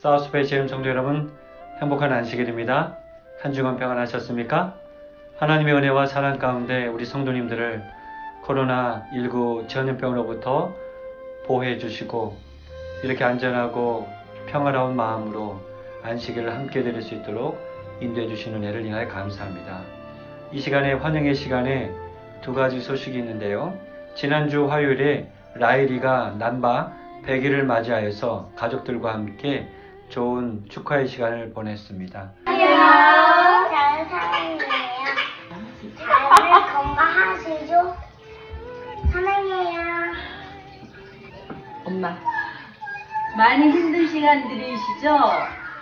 사우스페이스 재림 성도 여러분, 행복한 안식일입니다. 한 주간 평안하셨습니까? 하나님의 은혜와 사랑 가운데 우리 성도님들을 코로나19 전염병으로부터 보호해 주시고 이렇게 안전하고 평화로운 마음으로 안식일을 함께 드릴 수 있도록 인도해 주시는 은혜를 인하여 감사합니다. 이 시간에 환영의 시간에 두 가지 소식이 있는데요. 지난주 화요일에 라일이가 남바 100일을 맞이하여서 가족들과 함께 좋은 축하의 시간을 보냈습니다. 안녕하세요. 저는 사랑이에요. 잘 건강하시죠? 사랑해요. 엄마, 많이 힘든 시간들이시죠?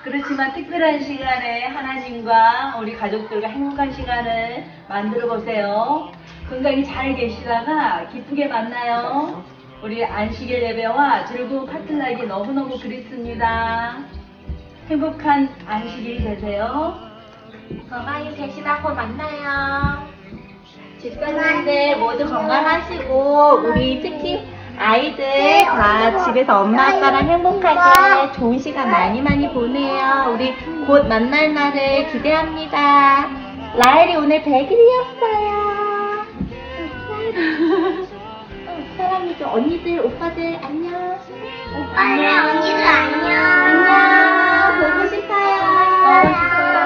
그렇지만 특별한 시간에 하나님과 우리 가족들과 행복한 시간을 만들어 보세요. 건강히 잘 계시다가 기쁘게 만나요. 우리 안식일 예배와 즐거운 파틀나기 너무너무 그립습니다. 행복한 안식일 되세요. 건강히 계시다고 만나요. 집사님들 모두 건강하시고 우리 특히 아이들 다 집에서 엄마 아빠랑 행복하게 좋은 시간 많이 보내요. 우리 곧 만날 날을 기대합니다. 라엘이 오늘 100일이었어요. 사랑이죠. 언니들 오빠들 안녕. 오빠랑 언니들 안녕. 안녕. 보고 싶어요.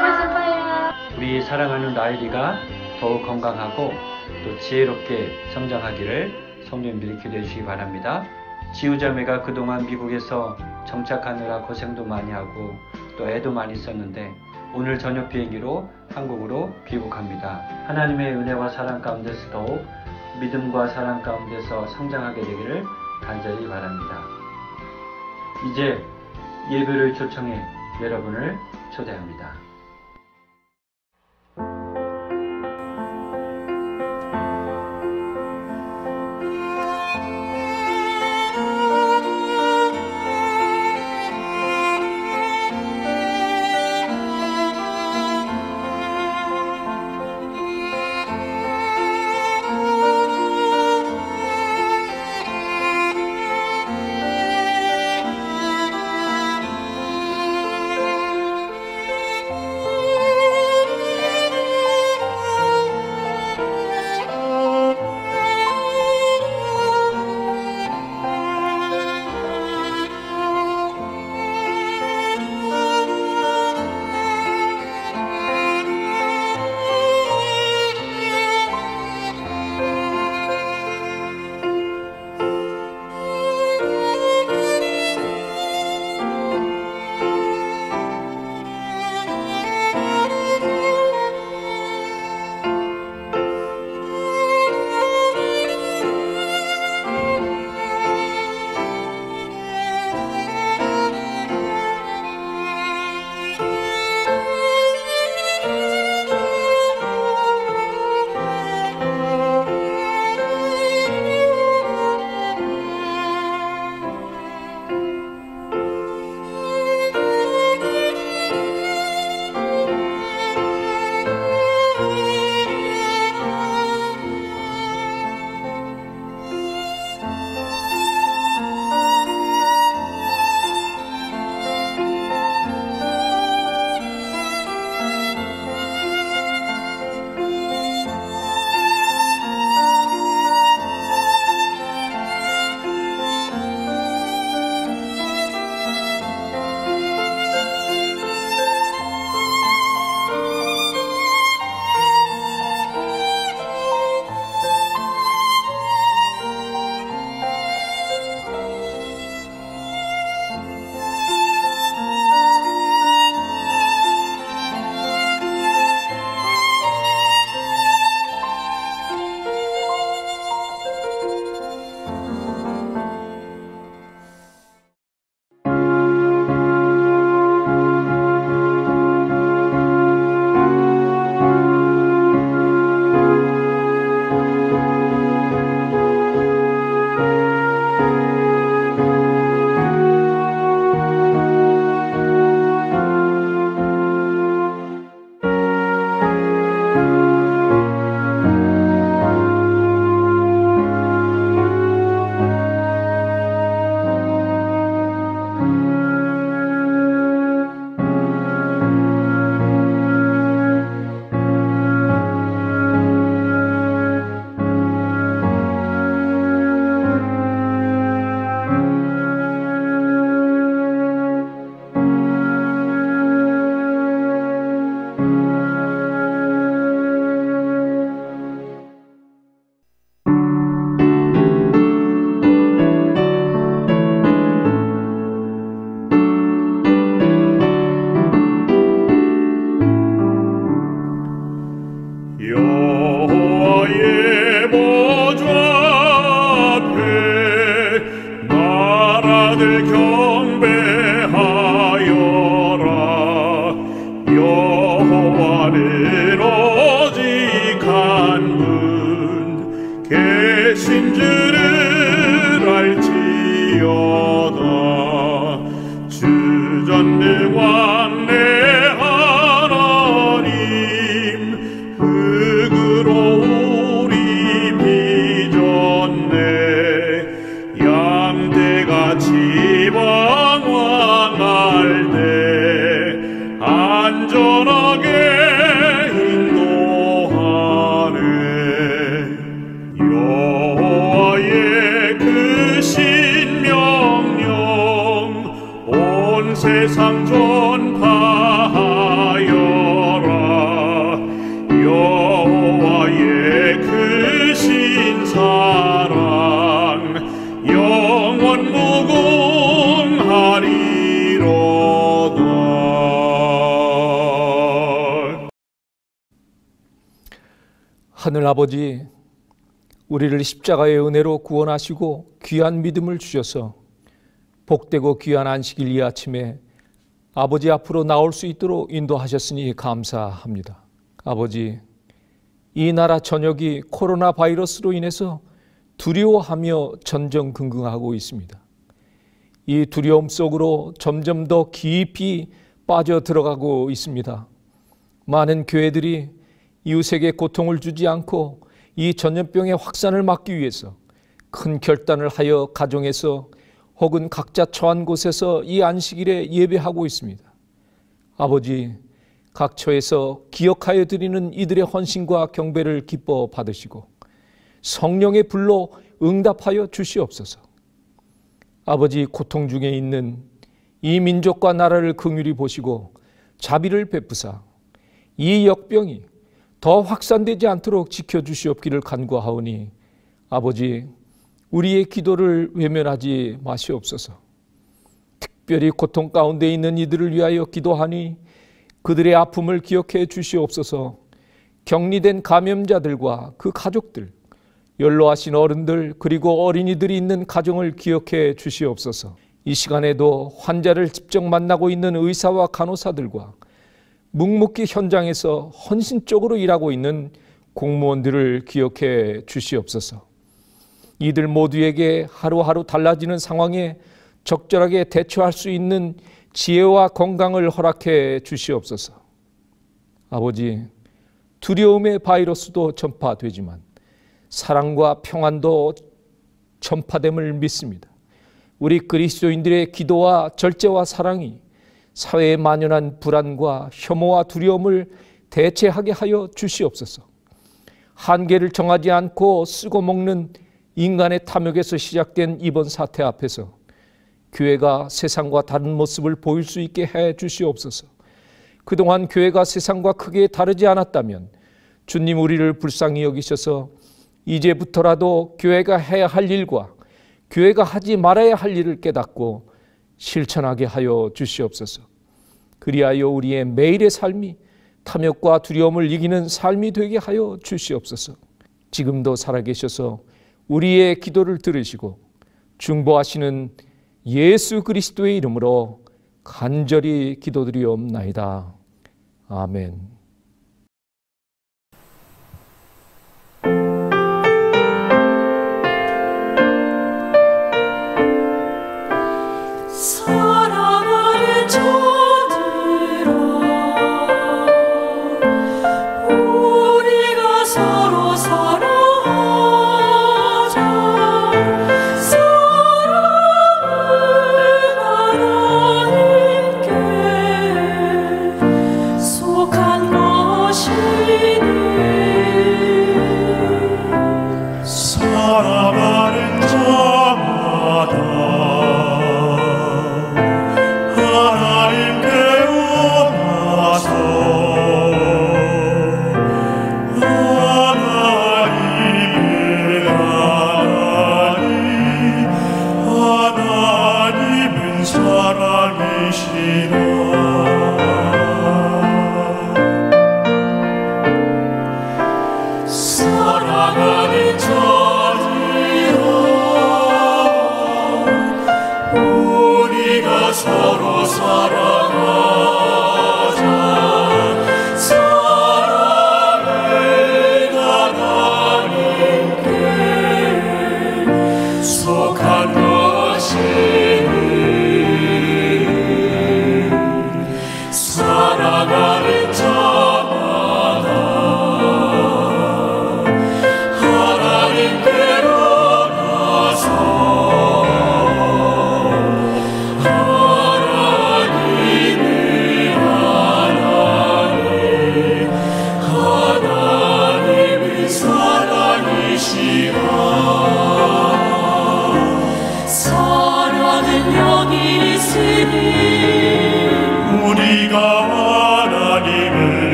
보고 싶어요. 우리 사랑하는 라일이가 더욱 건강하고 또 지혜롭게 성장하기를 성도님들이 기도해 주시기 바랍니다. 지우자매가 그동안 미국에서 정착하느라 고생도 많이 하고 또 애도 많이 썼는데 오늘 저녁 비행기로 한국으로 귀국합니다. 하나님의 은혜와 사랑 가운데서 더욱 믿음과 사랑 가운데서 성장하게 되기를 간절히 바랍니다. 이제 예배를 초청해 여러분을 초대합니다. 전능왕 내 하나님 흙으로 우리 빚었네 양떼같이 방황할 때 안전하게 인도하네 여호와의 그 신명령 온 세상 전파하여라 여호와의 그 신사랑 영원 무궁하리로다. 하늘아버지, 우리를 십자가의 은혜로 구원하시고 귀한 믿음을 주셔서 복되고 귀한 안식일 이 아침에 아버지 앞으로 나올 수 있도록 인도하셨으니 감사합니다. 아버지, 이 나라 전역이 코로나 바이러스로 인해서 두려워하며 전전긍긍하고 있습니다. 이 두려움 속으로 점점 더 깊이 빠져 들어가고 있습니다. 많은 교회들이 이웃에게 고통을 주지 않고 이 전염병의 확산을 막기 위해서 큰 결단을 하여 가정에서 혹은 각자 처한 곳에서 이 안식일에 예배하고 있습니다. 아버지, 각 처에서 기억하여 드리는 이들의 헌신과 경배를 기뻐 받으시고 성령의 불로 응답하여 주시옵소서. 아버지, 고통 중에 있는 이 민족과 나라를 긍휼히 보시고 자비를 베푸사 이 역병이 더 확산되지 않도록 지켜주시옵기를 간구하오니 아버지, 우리의 기도를 외면하지 마시옵소서. 특별히 고통 가운데 있는 이들을 위하여 기도하니 그들의 아픔을 기억해 주시옵소서. 격리된 감염자들과 그 가족들, 연로하신 어른들 그리고 어린이들이 있는 가정을 기억해 주시옵소서. 이 시간에도 환자를 직접 만나고 있는 의사와 간호사들과 묵묵히 현장에서 헌신적으로 일하고 있는 공무원들을 기억해 주시옵소서. 이들 모두에게 하루하루 달라지는 상황에 적절하게 대처할 수 있는 지혜와 건강을 허락해 주시옵소서. 아버지, 두려움의 바이러스도 전파되지만 사랑과 평안도 전파됨을 믿습니다. 우리 그리스도인들의 기도와 절제와 사랑이 사회에 만연한 불안과 혐오와 두려움을 대체하게 하여 주시옵소서. 한계를 정하지 않고 쓰고 먹는 인간의 탐욕에서 시작된 이번 사태 앞에서 교회가 세상과 다른 모습을 보일 수 있게 해 주시옵소서. 그동안 교회가 세상과 크게 다르지 않았다면 주님 우리를 불쌍히 여기셔서 이제부터라도 교회가 해야 할 일과 교회가 하지 말아야 할 일을 깨닫고 실천하게 하여 주시옵소서. 그리하여 우리의 매일의 삶이 탐욕과 두려움을 이기는 삶이 되게 하여 주시옵소서. 지금도 살아계셔서 우리의 기도를 들으시고 중보하시는 예수 그리스도의 이름으로 간절히 기도드리옵나이다. 아멘. 사랑하는 자들아, 우리가 서로 사랑하자. 사랑을 하나님께 속한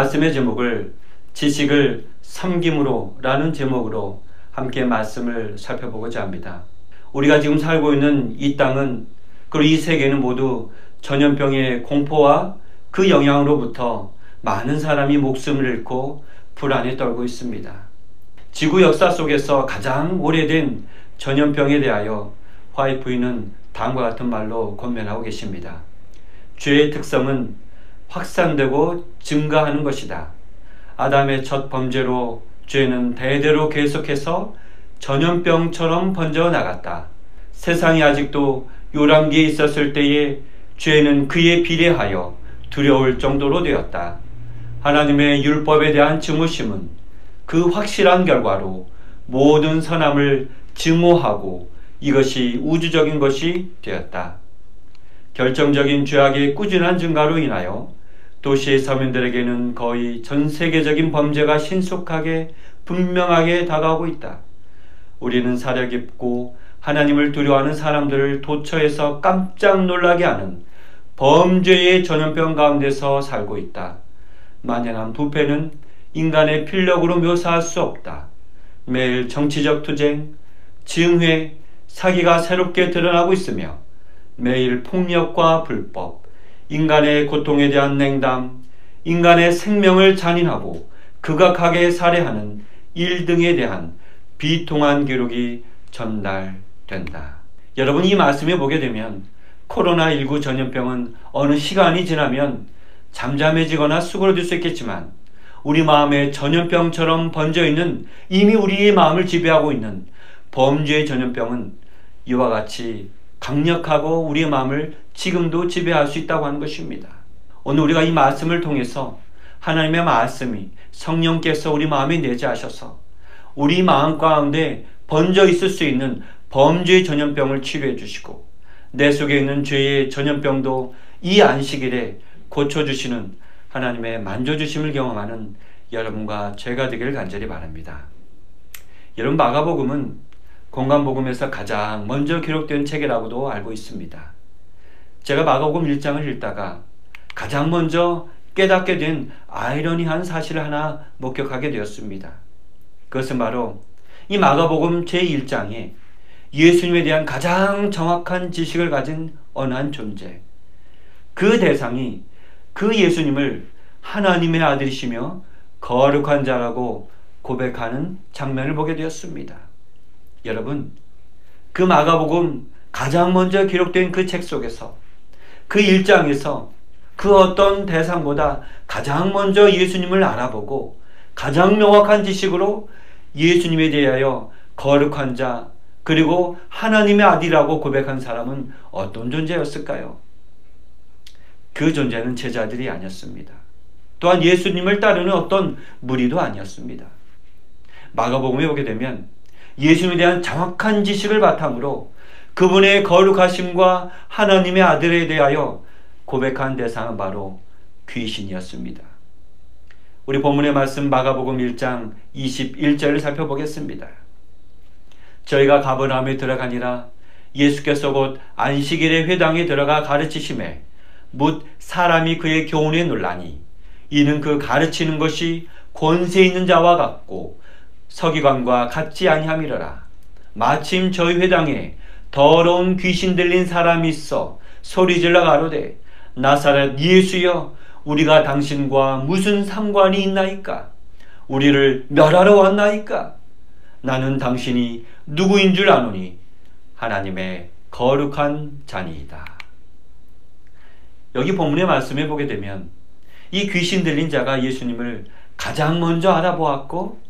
말씀의 제목을 지식을 섬김으로 라는 제목으로 함께 말씀을 살펴보고자 합니다. 우리가 지금 살고 있는 이 땅은, 그리고 이 세계는 모두 전염병의 공포와 그 영향으로부터 많은 사람이 목숨을 잃고 불안에 떨고 있습니다. 지구 역사 속에서 가장 오래된 전염병에 대하여 화이트 부인은 다음과 같은 말로 권면하고 계십니다. 죄의 특성은 확산되고 증가하는 것이다. 아담의 첫 범죄로 죄는 대대로 계속해서 전염병처럼 번져 나갔다. 세상이 아직도 요람기에 있었을 때에 죄는 그에 비례하여 두려울 정도로 되었다. 하나님의 율법에 대한 증오심은 그 확실한 결과로 모든 선함을 증오하고 이것이 우주적인 것이 되었다. 결정적인 죄악의 꾸준한 증가로 인하여 도시의 서민들에게는 거의 전 세계적인 범죄가 신속하게 분명하게 다가오고 있다. 우리는 사려 깊고 하나님을 두려워하는 사람들을 도처에서 깜짝 놀라게 하는 범죄의 전염병 가운데서 살고 있다. 만연한 부패는 인간의 필력으로 묘사할 수 없다. 매일 정치적 투쟁, 증회, 사기가 새롭게 드러나고 있으며 매일 폭력과 불법, 인간의 고통에 대한 냉담, 인간의 생명을 잔인하고 극악하게 살해하는 일 등에 대한 비통한 기록이 전달된다. 여러분, 이 말씀에 보게 되면 코로나19 전염병은 어느 시간이 지나면 잠잠해지거나 수그러들 수 있겠지만 우리 마음에 전염병처럼 번져있는, 이미 우리의 마음을 지배하고 있는 범죄의 전염병은 이와 같이 강력하고 우리의 마음을 지금도 지배할 수 있다고 하는 것입니다. 오늘 우리가 이 말씀을 통해서 하나님의 말씀이 성령께서 우리 마음에 내재하셔서 우리 마음 가운데 번져 있을 수 있는 범죄의 전염병을 치료해 주시고 내 속에 있는 죄의 전염병도 이 안식일에 고쳐주시는 하나님의 만져주심을 경험하는 여러분과 제가 되기를 간절히 바랍니다. 여러분, 마가복음은 공간복음에서 가장 먼저 기록된 책이라고도 알고 있습니다. 제가 마가복음 1장을 읽다가 가장 먼저 깨닫게 된 아이러니한 사실을 하나 목격하게 되었습니다. 그것은 바로 이 마가복음 제1장에 예수님에 대한 가장 정확한 지식을 가진 어느 한 존재, 그 대상이 그 예수님을 하나님의 아들이시며 거룩한 자라고 고백하는 장면을 보게 되었습니다. 여러분, 그 마가복음 가장 먼저 기록된 그 책 속에서 그 1장에서 그 어떤 대상보다 가장 먼저 예수님을 알아보고 가장 명확한 지식으로 예수님에 대하여 거룩한 자 그리고 하나님의 아들이라고 고백한 사람은 어떤 존재였을까요? 그 존재는 제자들이 아니었습니다. 또한 예수님을 따르는 어떤 무리도 아니었습니다. 마가복음에 보게 되면 예수님에 대한 정확한 지식을 바탕으로 그분의 거룩하심과 하나님의 아들에 대하여 고백한 대상은 바로 귀신이었습니다. 우리 본문의 말씀 마가복음 1장 21절을 살펴보겠습니다. 저희가 가버나움에 들어가니라 예수께서 곧 안식일의 회당에 들어가 가르치심에 뭇 사람이 그의 교훈에 놀라니 이는 그 가르치는 것이 권세 있는 자와 같고 서기관과 같지 아니함이러라. 마침 저희 회당에 더러운 귀신 들린 사람이 있어 소리질러 가로되 나사렛 예수여 우리가 당신과 무슨 상관이 있나이까? 우리를 멸하러 왔나이까? 나는 당신이 누구인 줄 아노니 하나님의 거룩한 자니이다. 여기 본문의 말씀에 보게 되면 이 귀신 들린 자가 예수님을 가장 먼저 알아보았고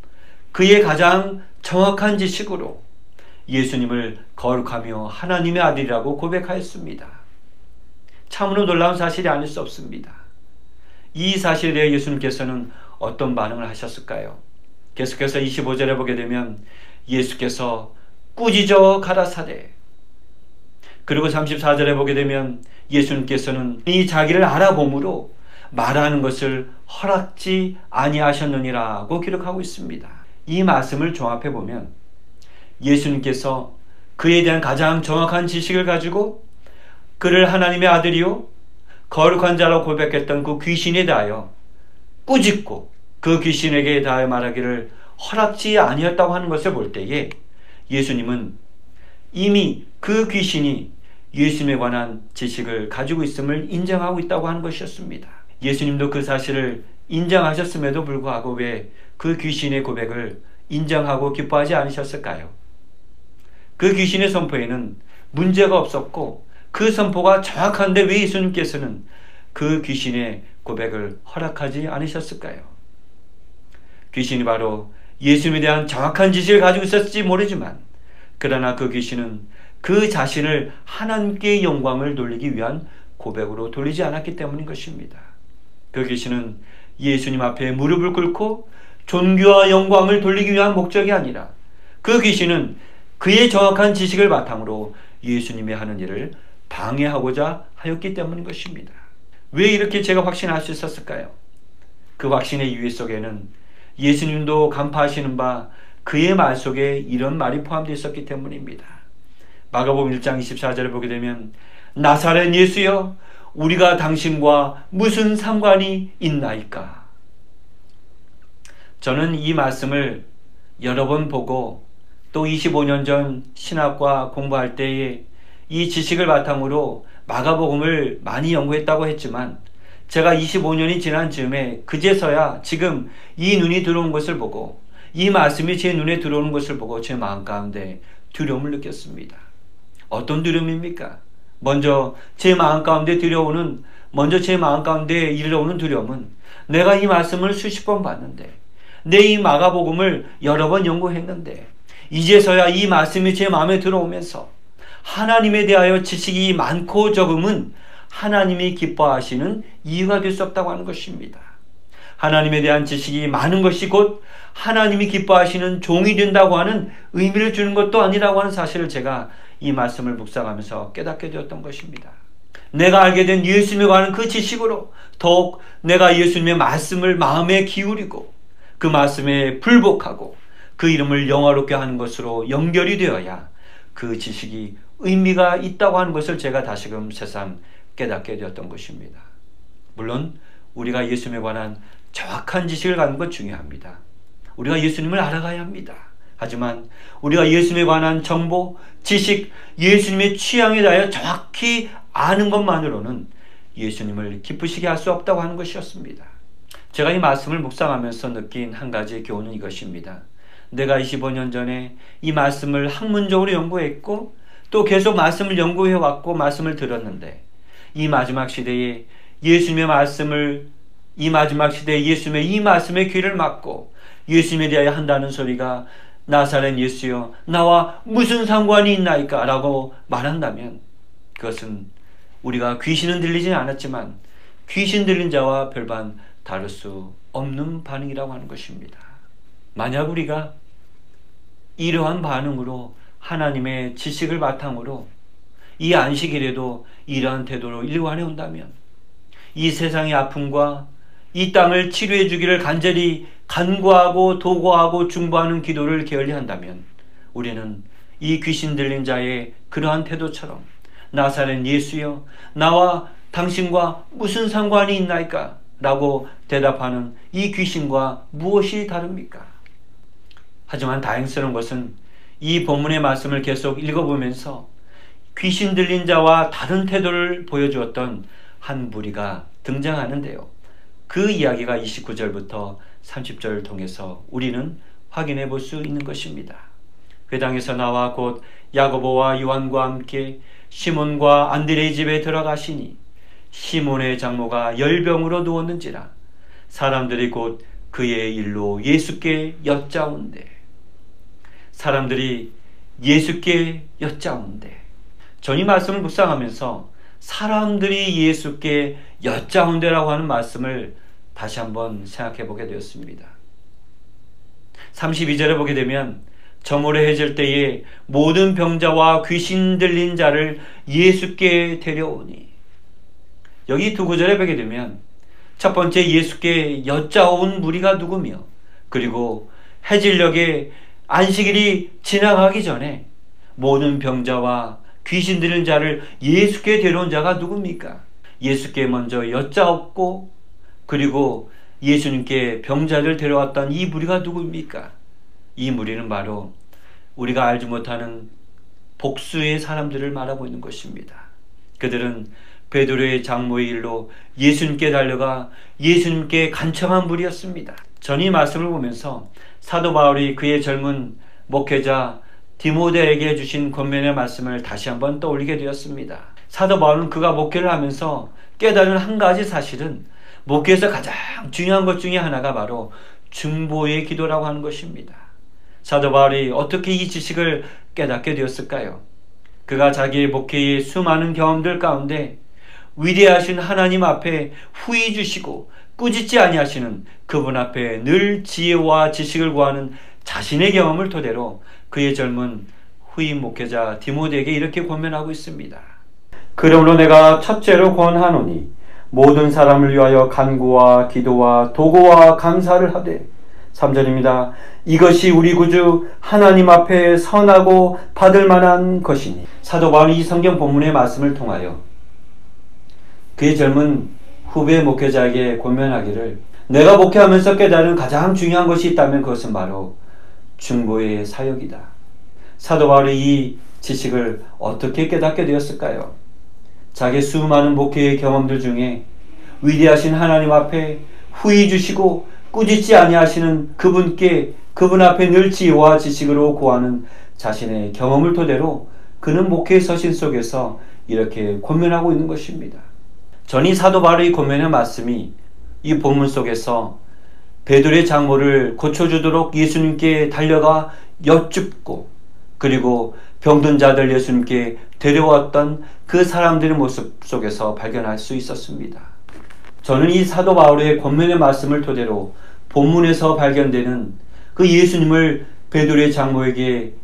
그의 가장 정확한 지식으로 예수님을 거룩하며 하나님의 아들이라고 고백하였습니다. 참으로 놀라운 사실이 아닐 수 없습니다. 이 사실에 대해 예수님께서는 어떤 반응을 하셨을까요? 계속해서 25절에 보게 되면 예수께서 꾸짖어 가라사대, 그리고 34절에 보게 되면 예수님께서는 이 자기를 알아봄으로 말하는 것을 허락지 아니하셨느니라고 기록하고 있습니다. 이 말씀을 종합해 보면 예수님께서 그에 대한 가장 정확한 지식을 가지고 그를 하나님의 아들이요 거룩한 자로 고백했던 그 귀신에 대하여 꾸짖고 그 귀신에게 다해 말하기를 허락지 아니었다고 하는 것을 볼 때에 예수님은 이미 그 귀신이 예수님에 관한 지식을 가지고 있음을 인정하고 있다고 하는 것이었습니다. 예수님도 그 사실을 인정하셨음에도 불구하고 왜 그 귀신의 고백을 인정하고 기뻐하지 않으셨을까요? 그 귀신의 선포에는 문제가 없었고 그 선포가 정확한데 왜 예수님께서는 그 귀신의 고백을 허락하지 않으셨을까요? 귀신이 바로 예수님에 대한 정확한 지식을 가지고 있었을지 모르지만 그러나 그 귀신은 그 자신을 하나님께 영광을 돌리기 위한 고백으로 돌리지 않았기 때문인 것입니다. 그 귀신은 예수님 앞에 무릎을 꿇고 존귀와 영광을 돌리기 위한 목적이 아니라 그 귀신은 그의 정확한 지식을 바탕으로 예수님이 하는 일을 방해하고자 하였기 때문인 것입니다. 왜 이렇게 제가 확신할 수 있었을까요? 그 확신의 이유 속에는 예수님도 간파하시는 바 그의 말 속에 이런 말이 포함되어 있었기 때문입니다. 마가복음 1장 24절을 보게 되면 나사렛 예수여 우리가 당신과 무슨 상관이 있나이까? 저는 이 말씀을 여러 번 보고 또 25년 전 신학과 공부할 때에 이 지식을 바탕으로 마가복음을 많이 연구했다고 했지만 제가 25년이 지난 즈음에 그제서야 지금 이 눈이 들어온 것을 보고 이 말씀이 제 눈에 들어오는 것을 보고 제 마음 가운데 두려움을 느꼈습니다. 어떤 두려움입니까? 먼저 제 마음 가운데 이르러오는 두려움은 내가 이 말씀을 수십 번 봤는데 내 이 마가복음을 여러 번 연구했는데 이제서야 이 말씀이 제 마음에 들어오면서 하나님에 대하여 지식이 많고 적음은 하나님이 기뻐하시는 이유가 될 수 없다고 하는 것입니다. 하나님에 대한 지식이 많은 것이 곧 하나님이 기뻐하시는 종이 된다고 하는 의미를 주는 것도 아니라고 하는 사실을 제가 이 말씀을 묵상하면서 깨닫게 되었던 것입니다. 내가 알게 된 예수님에 관한 그 지식으로 더욱 내가 예수님의 말씀을 마음에 기울이고 그 말씀에 불복하고 그 이름을 영화롭게 하는 것으로 연결이 되어야 그 지식이 의미가 있다고 하는 것을 제가 다시금 새삼 깨닫게 되었던 것입니다. 물론 우리가 예수님에 관한 정확한 지식을 갖는 것 중요합니다. 우리가 예수님을 알아가야 합니다. 하지만 우리가 예수님에 관한 정보, 지식, 예수님의 취향에 대하여 정확히 아는 것만으로는 예수님을 기쁘시게 할 수 없다고 하는 것이었습니다. 제가 이 말씀을 묵상하면서 느낀 한 가지 교훈은 이것입니다. 내가 25년 전에 이 말씀을 학문적으로 연구했고 또 계속 말씀을 연구해왔고 말씀을 들었는데 이 마지막 시대에 예수님의 이 말씀에 귀를 막고 예수님에 대하여 한다는 소리가 나사렛 예수여 나와 무슨 상관이 있나이까? 라고 말한다면 그것은 우리가 귀신은 들리지 않았지만 귀신 들린 자와 별반 다를 수 없는 반응이라고 하는 것입니다. 만약 우리가 이러한 반응으로 하나님의 지식을 바탕으로 이 안식일에도 이러한 태도로 일관해 온다면 이 세상의 아픔과 이 땅을 치료해 주기를 간절히 간구하고 도구하고 중보하는 기도를 게을리한다면 우리는 이 귀신 들린 자의 그러한 태도처럼 나사렛 예수여 나와 당신과 무슨 상관이 있나이까? 라고 대답하는 이 귀신과 무엇이 다릅니까? 하지만 다행스러운 것은 이 본문의 말씀을 계속 읽어보면서 귀신 들린 자와 다른 태도를 보여주었던 한 무리가 등장하는데요. 그 이야기가 29절부터 30절을 통해서 우리는 확인해 볼 수 있는 것입니다. 회당에서 나와 곧 야고보와 요한과 함께 시몬과 안드레의 집에 들어가시니 시몬의 장모가 열병으로 누웠는지라 사람들이 곧 그의 일로 예수께 여짜온대. 전 이 말씀을 묵상하면서 사람들이 예수께 여짜온대라고 하는 말씀을 다시 한번 생각해 보게 되었습니다. 32절에 보게 되면 저물에 해질 때에 모든 병자와 귀신 들린 자를 예수께 데려오니, 여기 두 구절에 보게 되면 첫 번째 예수께 여짜온 무리가 누구며, 그리고 해질녘에 안식일이 지나가기 전에 모든 병자와 귀신 들린 자를 예수께 데려온 자가 누굽니까? 예수께 먼저 여짜옵고 그리고 예수님께 병자를 데려왔던 이 무리가 누구입니까? 이 무리는 바로 우리가 알지 못하는 복수의 사람들을 말하고 있는 것입니다. 그들은 베드로의 장모의 일로 예수님께 달려가 예수님께 간청한 무리였습니다. 전 이 말씀을 보면서 사도 바울이 그의 젊은 목회자 디모데에게 주신 권면의 말씀을 다시 한번 떠올리게 되었습니다. 사도 바울은 그가 목회를 하면서 깨달은 한 가지 사실은 목회에서 가장 중요한 것 중에 하나가 바로 중보의 기도라고 하는 것입니다. 사도 바울이 어떻게 이 지식을 깨닫게 되었을까요? 그가 자기의 목회의 수많은 경험들 가운데 위대하신 하나님 앞에 후히 주시고 꾸짖지 아니하시는 그분 앞에 늘 지혜와 지식을 구하는 자신의 경험을 토대로 그의 젊은 후임 목회자 디모데에게 이렇게 권면하고 있습니다. 그러므로 내가 첫째로 권하노니 모든 사람을 위하여 간구와 기도와 도구와 감사를 하되 3절입니다. 이것이 우리 구주 하나님 앞에 선하고 받을 만한 것이니. 사도 바울이 이 성경 본문의 말씀을 통하여 그의 젊은 후배 목회자에게 권면하기를 내가 목회하면서 깨달은 가장 중요한 것이 있다면 그것은 바로 중보의 사역이다. 사도 바울이 이 지식을 어떻게 깨닫게 되었을까요? 자기 수많은 목회의 경험들 중에 위대하신 하나님 앞에 후히 주시고 꾸짖지 아니하시는 그분께 그분 앞에 늘 지혜와 지식으로 구하는 자신의 경험을 토대로 그는 목회의 서신 속에서 이렇게 권면하고 있는 것입니다. 전이 사도 바울의 권면의 말씀이 이 본문 속에서 베드로의 장모를 고쳐주도록 예수님께 달려가 여쭙고 그리고 병든 자들 예수님께 데려왔던 그 사람들의 모습 속에서 발견할 수 있었습니다. 저는 이 사도 바울의 권면의 말씀을 토대로 본문에서 발견되는 그 예수님을 베드로의 장모에게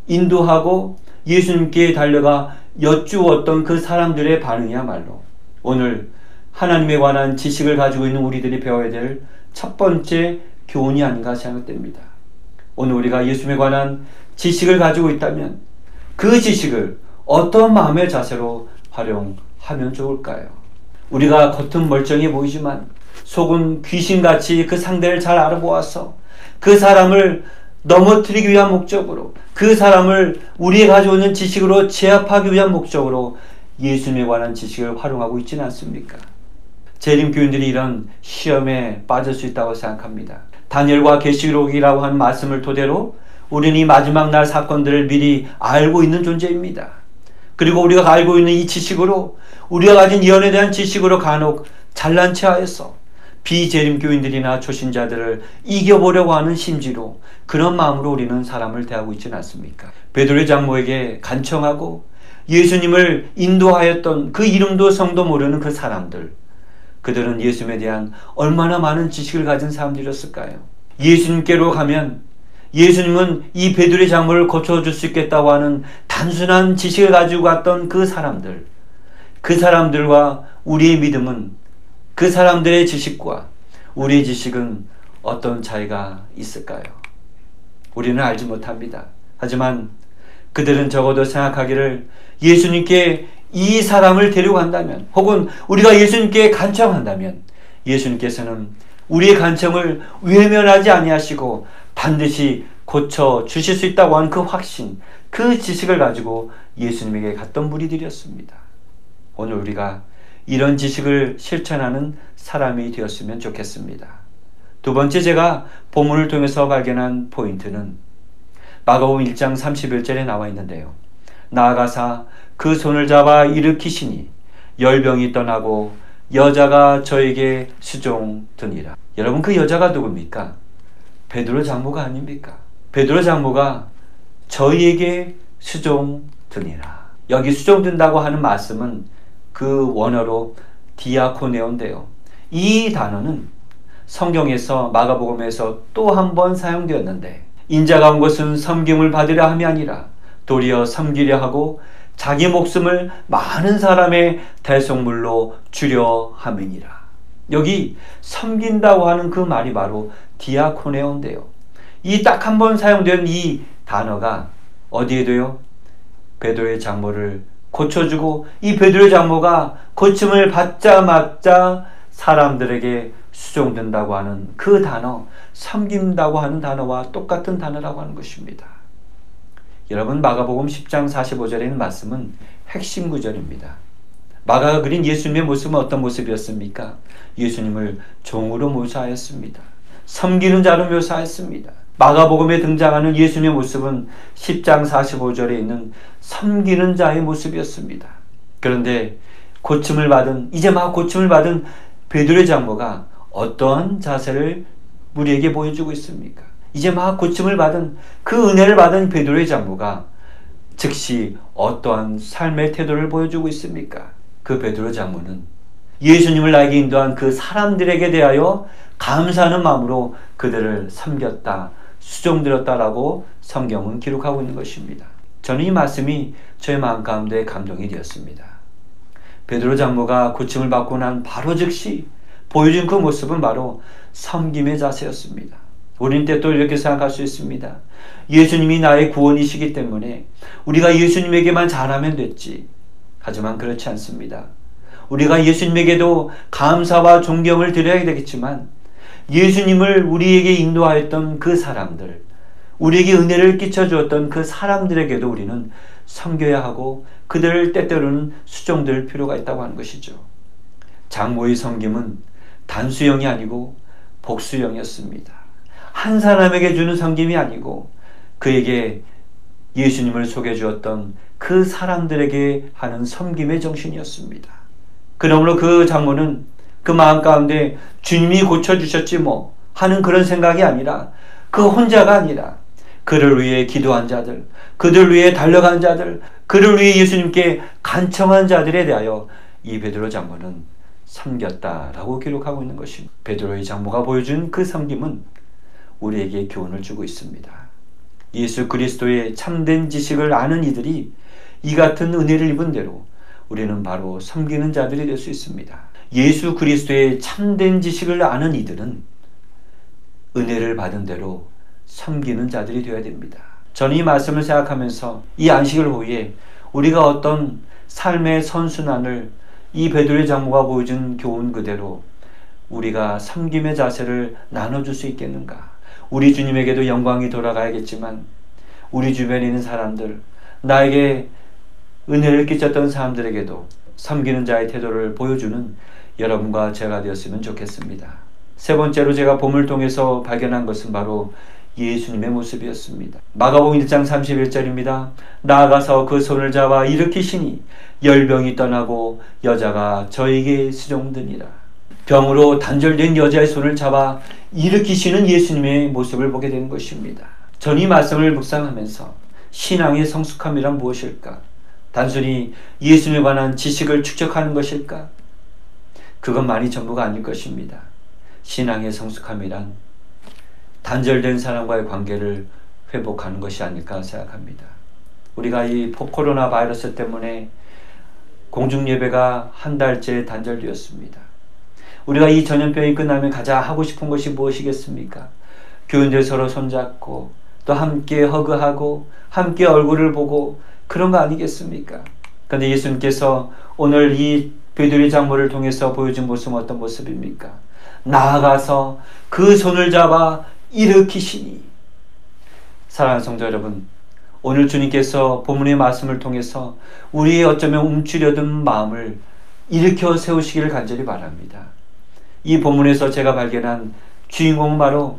인도하고 예수님께 달려가 여쭈었던 그 사람들의 반응이야말로 오늘 하나님에 관한 지식을 가지고 있는 우리들이 배워야 될 첫 번째 교훈이 아닌가 생각됩니다. 오늘 우리가 예수님에 관한 지식을 가지고 있다면 그 지식을 어떤 마음의 자세로 활용하면 좋을까요? 우리가 겉은 멀쩡해 보이지만 속은 귀신같이 그 상대를 잘 알아보아서 그 사람을 넘어뜨리기 위한 목적으로 그 사람을 우리가 가지고 있는 지식으로 제압하기 위한 목적으로 예수님에 관한 지식을 활용하고 있지는 않습니까? 재림교인들이 이런 시험에 빠질 수 있다고 생각합니다. 다니엘과 계시록이라고 하는 말씀을 토대로 우리는 이 마지막 날 사건들을 미리 알고 있는 존재입니다. 그리고 우리가 알고 있는 이 지식으로 우리가 가진 예언에 대한 지식으로 간혹 잘난 체하여서 비재림교인들이나 초신자들을 이겨보려고 하는 심지로 그런 마음으로 우리는 사람을 대하고 있지는 않습니까? 베드로의 장모에게 간청하고 예수님을 인도하였던 그 이름도 성도 모르는 그 사람들, 그들은 예수님에 대한 얼마나 많은 지식을 가진 사람들이었을까요? 예수님께로 가면 예수님은 이 베드로의 장모를 고쳐줄 수 있겠다고 하는 단순한 지식을 가지고 갔던 그 사람들, 그 사람들과 우리의 믿음은, 그 사람들의 지식과 우리의 지식은 어떤 차이가 있을까요? 우리는 알지 못합니다. 하지만 그들은 적어도 생각하기를 예수님께 이 사람을 데려간다면, 혹은 우리가 예수님께 간청한다면 예수님께서는 우리의 간청을 외면하지 아니하시고 반드시 고쳐 주실 수 있다고 하는 그 확신, 그 지식을 가지고 예수님에게 갔던 무리들이었습니다. 오늘 우리가 이런 지식을 실천하는 사람이 되었으면 좋겠습니다. 두 번째, 제가 본문을 통해서 발견한 포인트는 마가복음 1장 31절에 나와 있는데요. 나아가사 그 손을 잡아 일으키시니 열병이 떠나고 여자가 저에게 수종드니라. 여러분, 그 여자가 누굽니까? 베드로 장모가 아닙니까? 베드로 장모가 저희에게 수종드니라. 여기 수종든다고 하는 말씀은 그 원어로 디아코네온데요. 이 단어는 성경에서 마가복음에서 또 한 번 사용되었는데, 인자가 온 것은 섬김을 받으려 함이 아니라 도리어 섬기려 하고 자기 목숨을 많은 사람의 대속물로 주려 함이니라. 여기 섬긴다고 하는 그 말이 바로 디아코네온데요. 이 딱 한 번 사용된 이 단어가 어디에도요? 베드로의 장모를 고쳐주고 이 베드로의 장모가 고침을 받자마자 사람들에게 수종된다고 하는 그 단어, 섬긴다고 하는 단어와 똑같은 단어라고 하는 것입니다. 여러분, 마가복음 10장 45절에 있는 말씀은 핵심 구절입니다. 마가가 그린 예수님의 모습은 어떤 모습이었습니까? 예수님을 종으로 묘사하였습니다. 섬기는 자로 묘사했습니다. 마가복음에 등장하는 예수님의 모습은 10장 45절에 있는 섬기는 자의 모습이었습니다. 그런데 이제 막 고침을 받은 베드로의 장모가 어떠한 자세를 우리에게 보여주고 있습니까? 이제 막 고침을 받은 그 은혜를 받은 베드로의 장모가 즉시 어떠한 삶의 태도를 보여주고 있습니까? 그 베드로 장모는 예수님을 나에게 인도한 그 사람들에게 대하여 감사하는 마음으로 그들을 섬겼다, 수종들었다라고 성경은 기록하고 있는 것입니다. 저는 이 말씀이 저의 마음 가운데 감동이 되었습니다. 베드로 장모가 고침을 받고 난 바로 즉시 보여준 그 모습은 바로 섬김의 자세였습니다. 우리는 때또 이렇게 생각할 수 있습니다. 예수님이 나의 구원이시기 때문에 우리가 예수님에게만 잘하면 됐지. 하지만 그렇지 않습니다. 우리가 예수님에게도 감사와 존경을 드려야 되겠지만 예수님을 우리에게 인도하였던 그 사람들, 우리에게 은혜를 끼쳐주었던 그 사람들에게도 우리는 섬겨야 하고 그들을 때때로는 수종될 필요가 있다고 하는 것이죠. 장모의 섬김은 단수형이 아니고 복수형이었습니다. 한 사람에게 주는 섬김이 아니고 그에게 예수님을 소개해 주었던 그 사람들에게 하는 섬김의 정신이었습니다. 그러므로 그 장모는 그 마음 가운데 주님이 고쳐주셨지 뭐 하는 그런 생각이 아니라 그 혼자가 아니라 그를 위해 기도한 자들, 그들 위해 달려간 자들, 그를 위해 예수님께 간청한 자들에 대하여 이 베드로 장모는 섬겼다라고 기록하고 있는 것입니다. 베드로의 장모가 보여준 그 섬김은 우리에게 교훈을 주고 있습니다. 예수 그리스도의 참된 지식을 아는 이들이 이 같은 은혜를 입은 대로 우리는 바로 섬기는 자들이 될 수 있습니다. 예수 그리스도의 참된 지식을 아는 이들은 은혜를 받은 대로 섬기는 자들이 되어야 됩니다. 저는 이 말씀을 생각하면서 이 안식일 후에 우리가 어떤 삶의 선순환을 이 베드로의 장모가 보여준 교훈 그대로 우리가 섬김의 자세를 나눠줄 수 있겠는가? 우리 주님에게도 영광이 돌아가야겠지만 우리 주변에 있는 사람들, 나에게 은혜를 끼쳤던 사람들에게도 섬기는 자의 태도를 보여주는 여러분과 제가 되었으면 좋겠습니다. 세 번째로 제가 봄을 통해서 발견한 것은 바로 예수님의 모습이었습니다. 마가복음 1장 31절입니다. 나아가서 그 손을 잡아 일으키시니 열병이 떠나고 여자가 저에게 수종드니라. 병으로 단절된 여자의 손을 잡아 일으키시는 예수님의 모습을 보게 되는 것입니다. 전 이 말씀을 묵상하면서 신앙의 성숙함이란 무엇일까? 단순히 예수님에 관한 지식을 축적하는 것일까? 그것만이 전부가 아닐 것입니다. 신앙의 성숙함이란 단절된 사람과의 관계를 회복하는 것이 아닐까 생각합니다. 우리가 이 코로나 바이러스 때문에 공중예배가 한 달째 단절되었습니다. 우리가 이 전염병이 끝나면 가장 하고 싶은 것이 무엇이겠습니까? 교인들 서로 손잡고 또 함께 허그하고 함께 얼굴을 보고 그런 거 아니겠습니까? 그런데 예수님께서 오늘 이 베드로의 장모를 통해서 보여준 모습은 어떤 모습입니까? 나아가서 그 손을 잡아 일으키시니. 사랑하는 성도 여러분, 오늘 주님께서 본문의 말씀을 통해서 우리의 어쩌면 움츠려든 마음을 일으켜 세우시기를 간절히 바랍니다. 이 본문에서 제가 발견한 주인공은 바로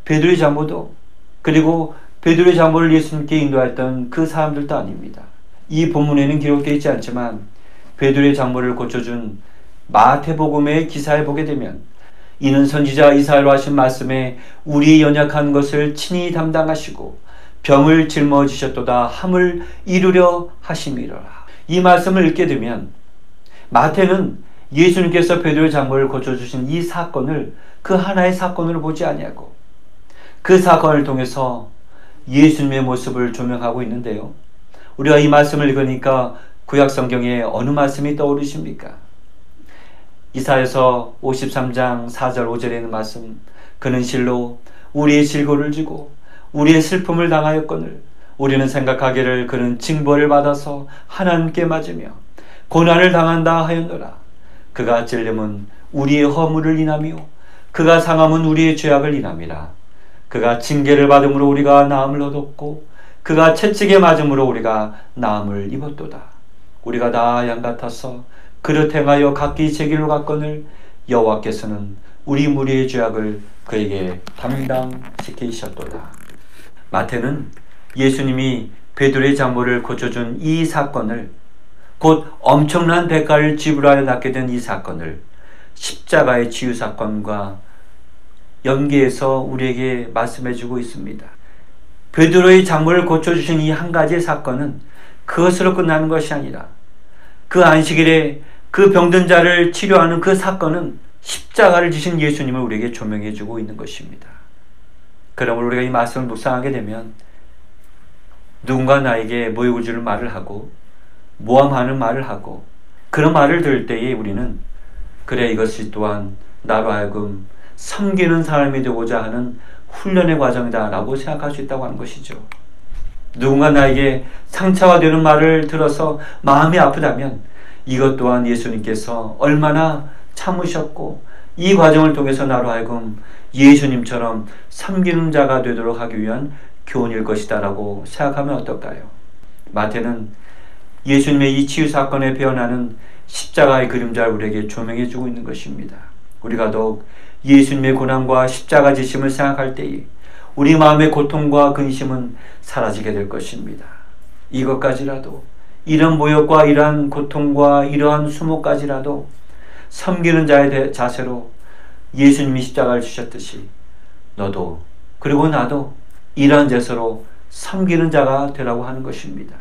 베드로의 장모도 그리고 베드로의 장모를 예수님께 인도했던 그 사람들도 아닙니다. 이 본문에는 기록되어 있지 않지만 베드로의 장모를 고쳐준 마태복음의 기사에 보게 되면 이는 선지자 이사야로 하신 말씀에 우리의 연약한 것을 친히 담당하시고 병을 짊어지셨도다 함을 이루려 하심이로라. 이 말씀을 읽게 되면 마태는 예수님께서 베드로의 장모를 고쳐주신 이 사건을 그 하나의 사건으로 보지 아니하고 그 사건을 통해서 예수님의 모습을 조명하고 있는데요. 우리가 이 말씀을 읽으니까 구약성경에 어느 말씀이 떠오르십니까? 이사야서 53장 4절 5절에 있는 말씀, 그는 실로 우리의 질고를 지고 우리의 슬픔을 당하였거늘 우리는 생각하기를 그는 징벌을 받아서 하나님께 맞으며 고난을 당한다 하였노라. 그가 찔림은 우리의 허물을 인하며 그가 상함은 우리의 죄악을 인함이라. 그가 징계를 받음으로 우리가 나음을 얻었고 그가 채찍에 맞음으로 우리가 나음을 입었도다. 우리가 다 양 같아서 그릇 행하여 각기 제 길로 갔거늘 여호와께서는 우리 무리의 죄악을 그에게 감당시키셨도다. 마태는 예수님이 베드로의 장모를 고쳐준 이 사건을, 곧 엄청난 대가를 지불하여 낳게 된 이 사건을 십자가의 치유 사건과 연계해서 우리에게 말씀해주고 있습니다. 베드로의 장모를 고쳐주신 이 한 가지의 사건은 그것으로 끝나는 것이 아니라 그 안식일에 그 병든 자를 치료하는 그 사건은 십자가를 지신 예수님을 우리에게 조명해주고 있는 것입니다. 그러므로 우리가 이 말씀을 묵상하게 되면 누군가 나에게 모욕을 주는 말을 하고 모함하는 말을 하고 그런 말을 들을 때에 우리는 그래, 이것이 또한 나로 하여금 섬기는 사람이 되고자 하는 훈련의 과정이다 라고 생각할 수 있다고 하는 것이죠. 누군가 나에게 상처가 되는 말을 들어서 마음이 아프다면 이것 또한 예수님께서 얼마나 참으셨고 이 과정을 통해서 나로 하여금 예수님처럼 섬기는 자가 되도록 하기 위한 교훈일 것이다 라고 생각하면 어떨까요? 마태는 예수님의 이 치유 사건에 배어나는 십자가의 그림자를 우리에게 조명해 주고 있는 것입니다. 우리가 더욱 예수님의 고난과 십자가 지심을 생각할 때에 우리 마음의 고통과 근심은 사라지게 될 것입니다. 이것까지라도, 이런 모욕과 이러한 고통과 이러한 수모까지라도 섬기는 자의 자세로 예수님이 십자가를 주셨듯이 너도 그리고 나도 이러한 자세로 섬기는 자가 되라고 하는 것입니다.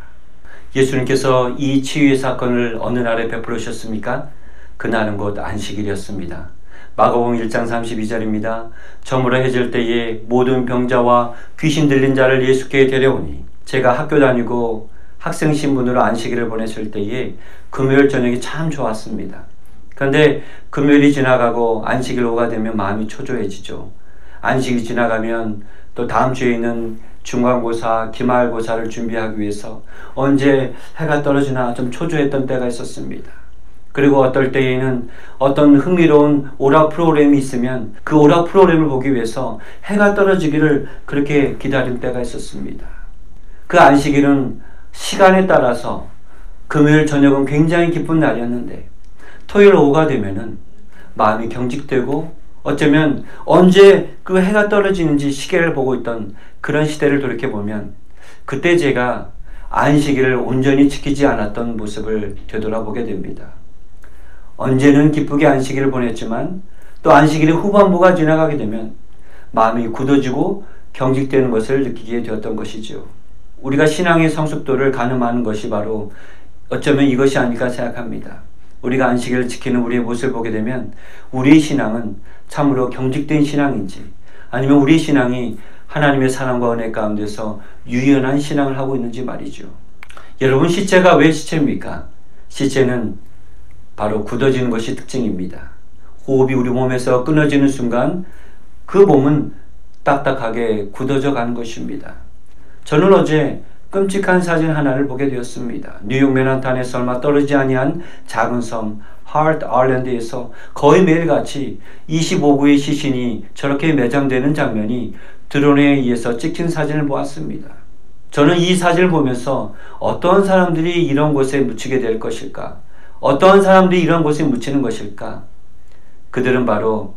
예수님께서 이 치유의 사건을 어느 날에 베풀으셨습니까? 그날은 곧 안식일이었습니다. 마가복음 1장 32절입니다. 저물어 해질 때에 모든 병자와 귀신 들린 자를 예수께 데려오니 제가 학교 다니고 학생 신분으로 안식일을 보냈을 때에 금요일 저녁이 참 좋았습니다. 그런데 금요일이 지나가고 안식일 오가 되면 마음이 초조해지죠. 안식일이 지나가면 또 다음 주에 있는 중간고사, 기말고사를 준비하기 위해서 언제 해가 떨어지나 좀 초조했던 때가 있었습니다. 그리고 어떨 때에는 어떤 흥미로운 오락 프로그램이 있으면 그 오락 프로그램을 보기 위해서 해가 떨어지기를 그렇게 기다린 때가 있었습니다. 그 안식일은 시간에 따라서 금요일 저녁은 굉장히 기쁜 날이었는데 토요일 오후가 되면은 마음이 경직되고 어쩌면 언제 그 해가 떨어지는지 시계를 보고 있던 그런 시대를 돌이켜보면 그때 제가 안식일을 온전히 지키지 않았던 모습을 되돌아보게 됩니다. 언제는 기쁘게 안식일을 보냈지만 또 안식일의 후반부가 지나가게 되면 마음이 굳어지고 경직되는 것을 느끼게 되었던 것이죠. 우리가 신앙의 성숙도를 가늠하는 것이 바로 어쩌면 이것이 아닐까 생각합니다. 우리가 안식일을 지키는 우리의 모습을 보게 되면 우리의 신앙은 참으로 경직된 신앙인지 아니면 우리의 신앙이 하나님의 사랑과 은혜 가운데서 유연한 신앙을 하고 있는지 말이죠. 여러분, 시체가 왜 시체입니까? 시체는 바로 굳어지는 것이 특징입니다. 호흡이 우리 몸에서 끊어지는 순간 그 몸은 딱딱하게 굳어져 가는 것입니다. 저는 어제 끔찍한 사진 하나를 보게 되었습니다. 뉴욕 맨하탄에서 얼마 떨어지지 아니한 작은 섬 하트 아일랜드에서 거의 매일같이 25구의 시신이 저렇게 매장되는 장면이 드론에 의해서 찍힌 사진을 보았습니다. 저는 이 사진을 보면서 어떠한 사람들이 이런 곳에 묻히게 될 것일까? 어떠한 사람들이 이런 곳에 묻히는 것일까? 그들은 바로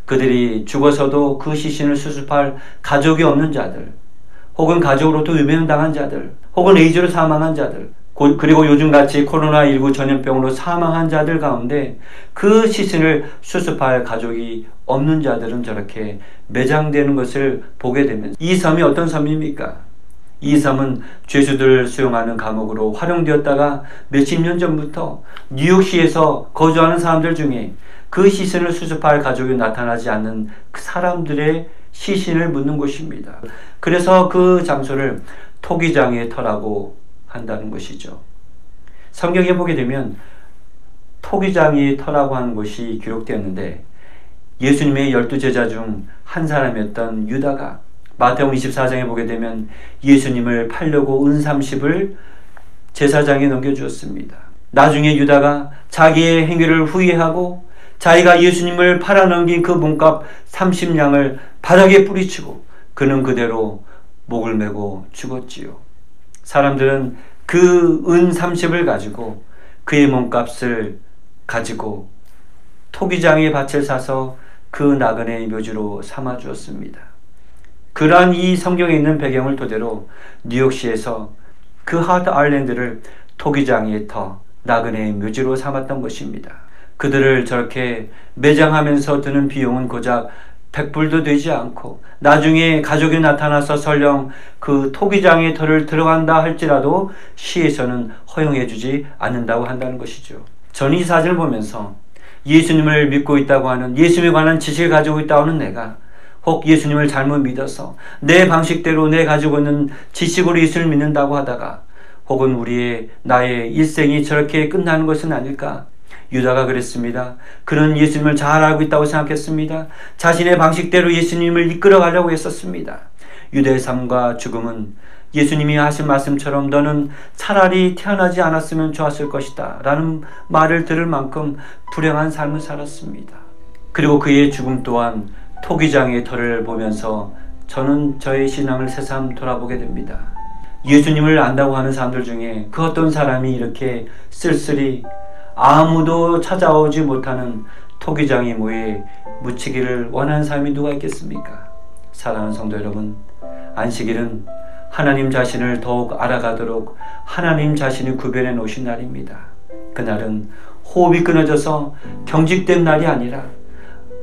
그들이 죽어서도 그 시신을 수습할 가족이 없는 자들, 혹은 가족으로부터 외면당한 자들, 혹은 에이즈로 사망한 자들, 그리고 요즘같이 코로나19 전염병으로 사망한 자들 가운데 그 시신을 수습할 가족이 없는 자들은 저렇게 매장되는 것을 보게 되면 이 섬이 어떤 섬입니까? 이 섬은 죄수들을 수용하는 감옥으로 활용되었다가 몇십 년 전부터 뉴욕시에서 거주하는 사람들 중에 그 시신을 수습할 가족이 나타나지 않는 그 사람들의 시신을 묻는 곳입니다. 그래서 그 장소를 토기장의 터라고 한다는 것이죠. 성경에 보게 되면 토기장의 터라고 하는 것이 기록되었는데 예수님의 12제자 중 한 사람이었던 유다가 마태복음 24장에 보게 되면 예수님을 팔려고 은 30을 제사장에 넘겨주었습니다. 나중에 유다가 자기의 행위를 후회하고 자기가 예수님을 팔아넘긴 그 몸값 30냥을 바닥에 뿌리치고 그는 그대로 목을 메고 죽었지요. 사람들은 그 은 30을 가지고 그의 몸값을 가지고 토기장의 밭을 사서 그 나그네의 묘지로 삼아 주었습니다. 그러한 이 성경에 있는 배경을 토대로 뉴욕시에서 그 하트 아일랜드를 토기장의 터, 나그네의 묘지로 삼았던 것입니다. 그들을 저렇게 매장하면서 드는 비용은 고작 100불도 되지 않고 나중에 가족이 나타나서 설령 그 토기장의 터를 들어간다 할지라도 시에서는 허용해 주지 않는다고 한다는 것이죠. 저는 이 사진을 보면서 예수님을 믿고 있다고 하는, 예수님에 관한 지식을 가지고 있다고 하는 내가 혹 예수님을 잘못 믿어서 내 방식대로 내 가지고 있는 지식으로 예수를 믿는다고 하다가 혹은 나의 일생이 저렇게 끝나는 것은 아닐까? 유다가 그랬습니다. 그는 예수님을 잘 알고 있다고 생각했습니다. 자신의 방식대로 예수님을 이끌어 가려고 했었습니다. 유다의 삶과 죽음은 예수님이 하신 말씀처럼 너는 차라리 태어나지 않았으면 좋았을 것이다 라는 말을 들을 만큼 불행한 삶을 살았습니다. 그리고 그의 죽음 또한 토기장의 터를 보면서 저는 저의 신앙을 새삼 돌아보게 됩니다. 예수님을 안다고 하는 사람들 중에 그 어떤 사람이 이렇게 쓸쓸히 아무도 찾아오지 못하는 토기장의 모에 묻히기를 원하는 사람이 누가 있겠습니까? 사랑하는 성도 여러분, 안식일은 하나님 자신을 더욱 알아가도록 하나님 자신이 구별해 놓으신 날입니다. 그날은 호흡이 끊어져서 경직된 날이 아니라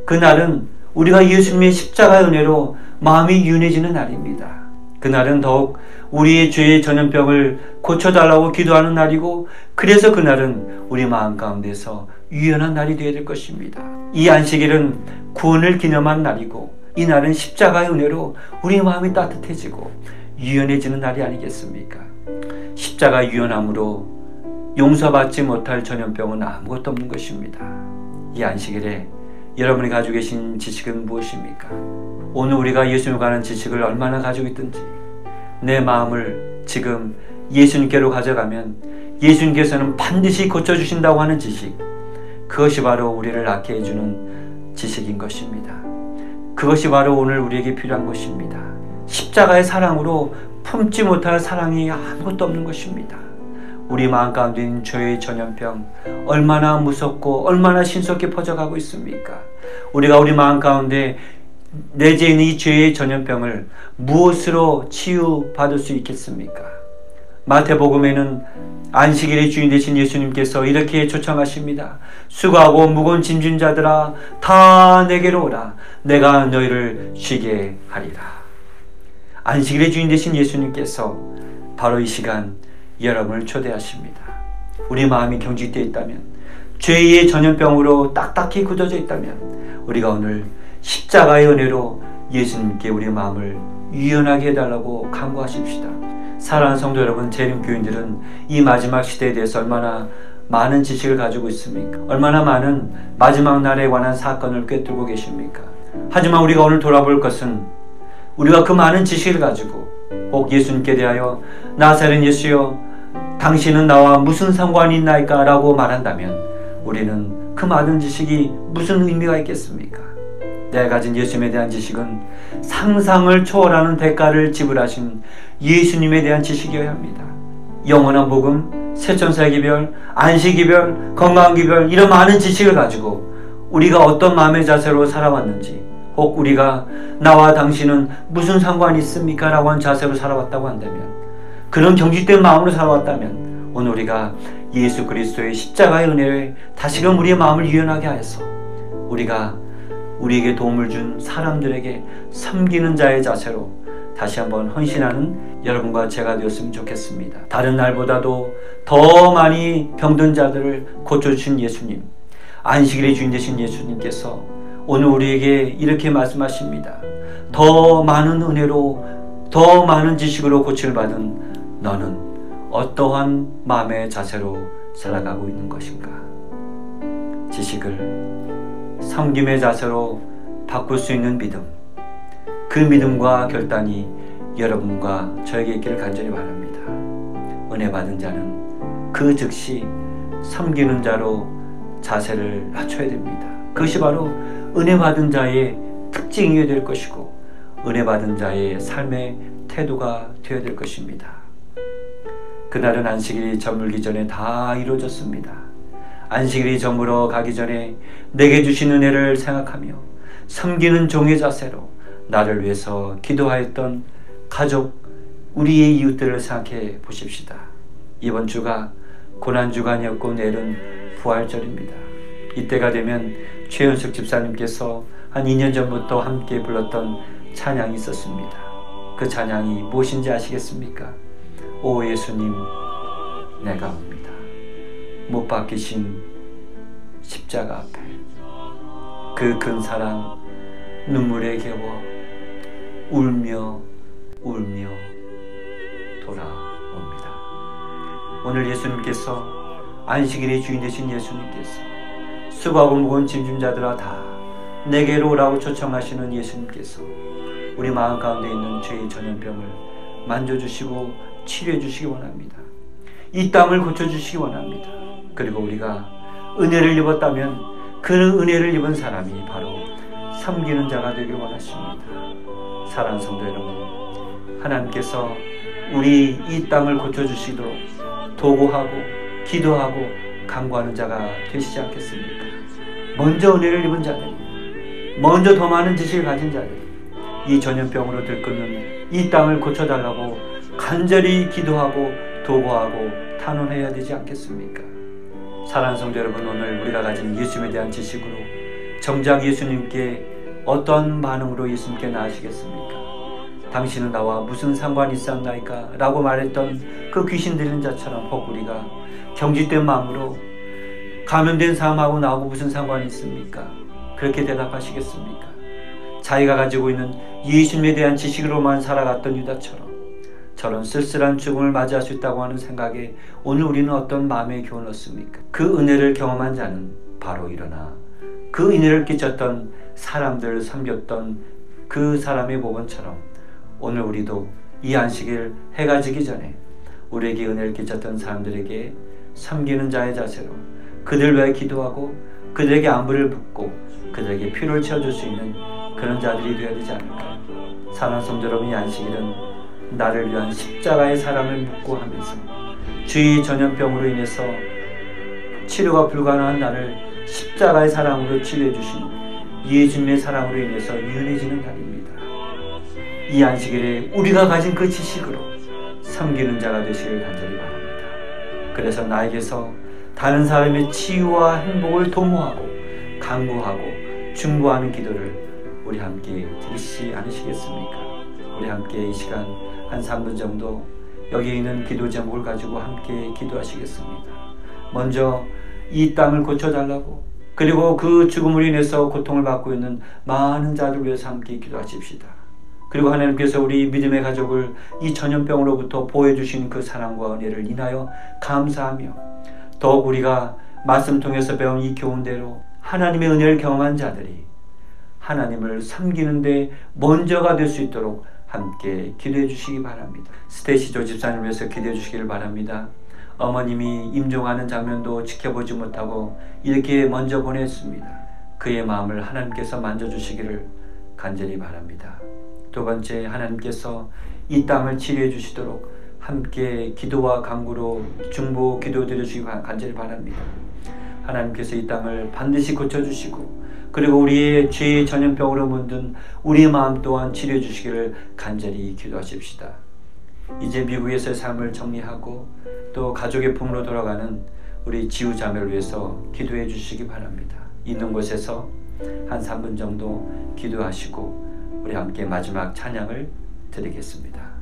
그날은 우리가 예수님의 십자가의 은혜로 마음이 유연해지는 날입니다. 그날은 더욱 우리의 죄의 전염병을 고쳐달라고 기도하는 날이고, 그래서 그날은 우리 마음 가운데서 유연한 날이 되어야 될 것입니다. 이 안식일은 구원을 기념한 날이고, 이 날은 십자가의 은혜로 우리 마음이 따뜻해지고 유연해지는 날이 아니겠습니까? 십자가 유연함으로 용서받지 못할 전염병은 아무것도 없는 것입니다. 이 안식일에 여러분이 가지고 계신 지식은 무엇입니까? 오늘 우리가 예수님에 관한 지식을 얼마나 가지고 있든지 내 마음을 지금 예수님께로 가져가면 예수님께서는 반드시 고쳐주신다고 하는 지식, 그것이 바로 우리를 낫게 해주는 지식인 것입니다. 그것이 바로 오늘 우리에게 필요한 것입니다. 십자가의 사랑으로 품지 못할 사랑이 아무것도 없는 것입니다. 우리 마음 가운데 있는 죄의 전염병 얼마나 무섭고 얼마나 신속히 퍼져가고 있습니까? 우리가 우리 마음 가운데 내재해 있는 이 죄의 전염병을 무엇으로 치유받을 수 있겠습니까? 마태복음에는 안식일의 주인 되신 예수님께서 이렇게 초청하십니다. 수고하고 무거운 짐진 자들아 다 내게로 오라. 내가 너희를 쉬게 하리라. 안식일의 주인 되신 예수님께서 바로 이 시간 여러분을 초대하십니다. 우리 마음이 경직되어 있다면, 죄의 전염병으로 딱딱히 굳어져 있다면 우리가 오늘 십자가의 은혜로 예수님께 우리의 마음을 유연하게 해달라고 간구하십시다. 사랑하는 성도 여러분, 재림교인들은 이 마지막 시대에 대해서 얼마나 많은 지식을 가지고 있습니까? 얼마나 많은 마지막 날에 관한 사건을 꿰뚫고 계십니까? 하지만 우리가 오늘 돌아볼 것은 우리가 그 많은 지식을 가지고 꼭 예수님께 대하여 나사렛 예수여 당신은 나와 무슨 상관이 있나이까? 라고 말한다면 우리는 그 많은 지식이 무슨 의미가 있겠습니까? 내가 가진 예수님에 대한 지식은 상상을 초월하는 대가를 지불하신 예수님에 대한 지식이어야 합니다. 영원한 복음, 세천사의 기별, 안식기별, 건강기별, 이런 많은 지식을 가지고 우리가 어떤 마음의 자세로 살아왔는지, 혹 우리가 나와 당신은 무슨 상관이 있습니까? 라고 하는 자세로 살아왔다고 한다면, 그런 경직된 마음으로 살아왔다면 오늘 우리가 예수 그리스도의 십자가의 은혜에 다시금 우리의 마음을 유연하게 하여서 우리가 우리에게 도움을 준 사람들에게 섬기는 자의 자세로 다시 한번 헌신하는 여러분과 제가 되었으면 좋겠습니다. 다른 날보다도 더 많이 병든 자들을 고쳐주신 예수님, 안식일의 주인 되신 예수님께서 오늘 우리에게 이렇게 말씀하십니다. 더 많은 은혜로, 더 많은 지식으로 고침을 받은 너는 어떠한 마음의 자세로 살아가고 있는 것인가? 지식을 섬김의 자세로 바꿀 수 있는 믿음, 그 믿음과 결단이 여러분과 저에게 있기를 간절히 바랍니다. 은혜 받은 자는 그 즉시 섬기는 자로 자세를 낮춰야 됩니다. 그것이 바로 은혜 받은 자의 특징이 될 것이고 은혜 받은 자의 삶의 태도가 되어야 될 것입니다. 그날은 안식일이 저물기 전에 다 이루어졌습니다. 안식일이 저물어 가기 전에 내게 주신 은혜를 생각하며 섬기는 종의 자세로 나를 위해서 기도하였던 가족, 우리의 이웃들을 생각해 보십시다. 이번 주가 고난주간이었고 내일은 부활절입니다. 이때가 되면 최현숙 집사님께서 한 2년 전부터 함께 불렀던 찬양이 있었습니다. 그 찬양이 무엇인지 아시겠습니까? 오 예수님, 내가 옵니다. 못 박히신 십자가 앞에 그 큰 사랑 눈물에 겨워 울며 돌아옵니다. 오늘 예수님께서 안식일의 주인 되신 예수님께서 수고하고 무거운 짐진 자들아 다 내게로 오라고 초청하시는 예수님께서 우리 마음 가운데 있는 죄의 전염병을 만져주시고 치료해주시기 원합니다. 이 땀을 고쳐주시기 원합니다. 그리고 우리가 은혜를 입었다면 그 은혜를 입은 사람이 바로 섬기는 자가 되길 원하십니다. 사랑하는 성도 여러분, 하나님께서 우리 이 땅을 고쳐주시도록 도구하고 기도하고 간구하는 자가 되시지 않겠습니까? 먼저 은혜를 입은 자들이, 먼저 더 많은 지식을 가진 자들이 이 전염병으로 들끓는 이 땅을 고쳐달라고 간절히 기도하고 도구하고 탄원해야 되지 않겠습니까? 사랑하는 성도 여러분, 오늘 우리가 가진 예수님에 대한 지식으로 정작 예수님께 어떤 반응으로 예수님께 나아지겠습니까? 당신은 나와 무슨 상관이 있었나이까? 라고 말했던 그 귀신 들린 자처럼 혹 우리가 경직된 마음으로 감염된 사람하고 나하고 무슨 상관이 있습니까? 그렇게 대답하시겠습니까? 자기가 가지고 있는 예수님에 대한 지식으로만 살아갔던 유다처럼 저런 쓸쓸한 죽음을 맞이할 수 있다고 하는 생각에 오늘 우리는 어떤 마음의 교훈을 얻습니까? 그 은혜를 경험한 자는 바로 일어나 그 은혜를 끼쳤던 사람들을 섬겼던 그 사람의 모범처럼 오늘 우리도 이 안식일 해가 지기 전에 우리에게 은혜를 끼쳤던 사람들에게 섬기는 자의 자세로 그들 위해 기도하고 그들에게 안부를 묻고 그들에게 피로를 채워줄 수 있는 그런 자들이 되어야 되지 않을까. 사랑하는 성도 여러분, 이 안식일은 나를 위한 십자가의 사랑을 묻고 하면서 주의 전염병으로 인해서 치료가 불가능한 나를 십자가의 사랑으로 치료해 주신 예수님의 사랑으로 인해서 유연해지는 날입니다. 이 안식일에 우리가 가진 그 지식으로 섬기는 자가 되시길 간절히 바랍니다. 그래서 나에게서 다른 사람의 치유와 행복을 도모하고 간구하고 중보하는 기도를 우리 함께 드리시지 않으시겠습니까? 우리 함께 이 시간 한 3분 정도 여기 있는 기도 제목을 가지고 함께 기도하시겠습니다. 먼저 이 땅을 고쳐달라고, 그리고 그 죽음으로 인해서 고통을 받고 있는 많은 자들 위해서 함께 기도하십시다. 그리고 하나님께서 우리 믿음의 가족을 이 전염병으로부터 보호해 주신 그 사랑과 은혜를 인하여 감사하며 더욱 우리가 말씀 통해서 배운 이 교훈대로 하나님의 은혜를 경험한 자들이 하나님을 섬기는데 먼저가 될 수 있도록 함께 기도해 주시기 바랍니다. 스테이시 조 집사님을 위해서 기도해 주시기를 바랍니다. 어머님이 임종하는 장면도 지켜보지 못하고 이렇게 먼저 보냈습니다. 그의 마음을 하나님께서 만져주시기를 간절히 바랍니다. 두 번째, 하나님께서 이 땅을 치료해 주시도록 함께 기도와 간구로 중보 기도드려 주시기 간절히 바랍니다. 하나님께서 이 땅을 반드시 고쳐주시고 그리고 우리의 죄의 전염병으로 물든 우리의 마음 또한 치료해 주시기를 간절히 기도하십시다. 이제 미국에서의 삶을 정리하고 또 가족의 품으로 돌아가는 우리 지우자매를 위해서 기도해 주시기 바랍니다. 있는 곳에서 한 3분 정도 기도하시고 우리 함께 마지막 찬양을 드리겠습니다.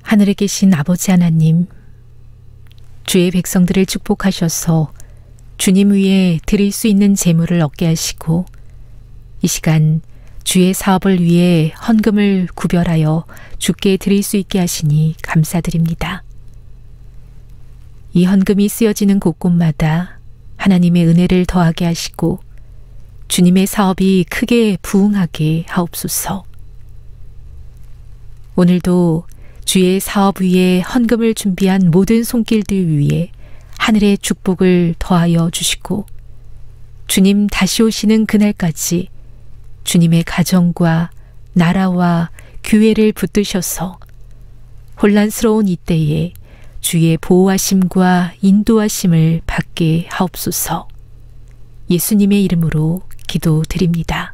하늘에 계신 아버지 하나님, 주의 백성들을 축복하셔서 주님 위에 드릴 수 있는 재물을 얻게 하시고 이 시간 주의 사업을 위해 헌금을 구별하여 주께 드릴 수 있게 하시니 감사드립니다. 이 헌금이 쓰여지는 곳곳마다 하나님의 은혜를 더하게 하시고 주님의 사업이 크게 부흥하게 하옵소서. 오늘도 주의 사업 위에 헌금을 준비한 모든 손길들 위에 하늘의 축복을 더하여 주시고 주님 다시 오시는 그날까지 주님의 가정과 나라와 교회를 붙드셔서 혼란스러운 이때에 주의 보호하심과 인도하심을 받게 하옵소서. 예수님의 이름으로 기도드립니다.